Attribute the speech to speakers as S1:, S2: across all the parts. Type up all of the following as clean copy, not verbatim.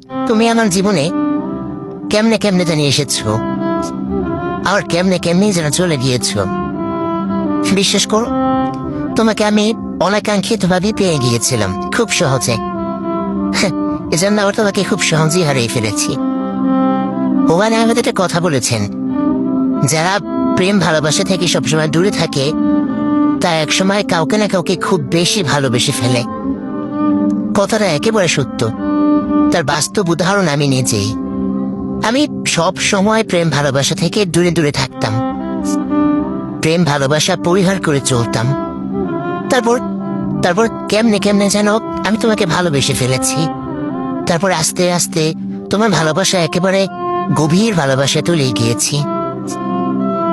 S1: তুমি আমার জীবনে কেমনে কেমনে জানি এসেছো, আর কেমনে কেমনে যেন চলে গিয়েছো। বিশ্বাস করো, তোমাকে আমি অনাকাঙ্ক্ষিত ভাবে পেয়ে গিয়েছিলাম খুব সহজে। এজন্য আবার তোমাকে খুব সহজেই হারিয়ে ফেলেছি। ওখানে আমাদের একটা কথা বলেছেন, যারা প্রেম ভালোবাসা থেকে সবসময় দূরে থাকে তা একসময় কাউকে না কাউকে খুব বেশি ভালোবেসে ফেলে। কথাটা একেবারে সত্য। তার বাস্তব উদাহরণ আমি নিজেই। আমি সব সময় প্রেম ভালোবাসা থেকে দূরে দূরে থাকতাম, প্রেম ভালোবাসা পরিহার করে চলতাম। তারপর তারপর কেমনে কেমনে যেন আমি তোমাকে ভালোবেসে ফেলেছি। তারপর আস্তে আস্তে তোমার ভালোবাসা একেবারে গভীর ভালোবাসা তুলে গিয়েছি।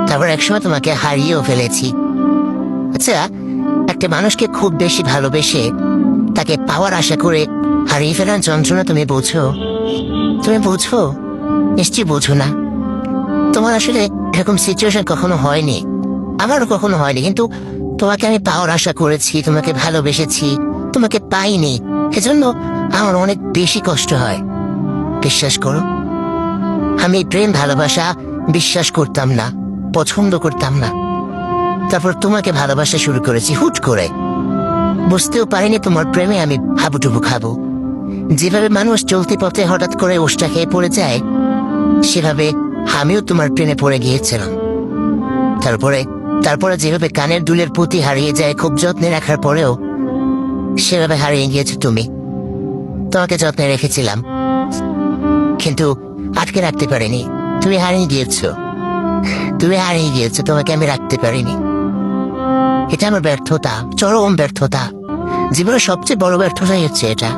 S1: তারপর একসময় তোমাকে হারিয়েও ফেলেছি। আচ্ছা, একটা মানুষকে খুব বেশি ভালোবেসে তাকে পাওয়ার আশা করে হারিয়ে ফেলার যন্ত্রণা তুমি বোঝো? তুমি বোঝো? নিশ্চয়ই বোঝো না। তোমার আসলে এরকম সিচুয়েশন কখনো হয়নি, আমারও কখনো হয়নি, কিন্তু তোমাকে আমি পাওয়ার আশা করেছি, তোমাকে ভালোবেসেছি, তোমাকে পাইনি। এজন্য আমার অনেক বেশি কষ্ট হয়। বিশ্বাস করো, আমি প্রেম ভালোবাসা বিশ্বাস করতাম না, পছন্দ করতাম না। তারপর তোমাকে ভালোবাসা শুরু করেছি হুট করে। বুঝতেও পারিনি তোমার প্রেমে আমি হাবুডুবু খাবো। যেভাবে মানুষ চলতি পথে হঠাৎ করে ওষ্টা খেয়ে পড়ে যায়, সেভাবে আমিও তোমার প্রেমে পড়ে গিয়েছিলাম। তারপরে তারপরে যেভাবে কানের দুলের পুঁতি হারিয়ে যায় খুব যত্নে রাখার পরেও, সেভাবে হারিয়ে গিয়েছো তুমি। তোমাকে যত্নে রেখেছিলাম, কিন্তু আটকে রাখতে পারিনি। তুমি হারিয়ে গিয়েছো, তুমি হারিয়ে গিয়েছো, তোমাকে আমি রাখতে পারিনি। এটা আমার ব্যর্থতা, চরম ব্যর্থতা। জীবনের সবচেয়ে বড় ব্যর্থতাই হচ্ছে এটা।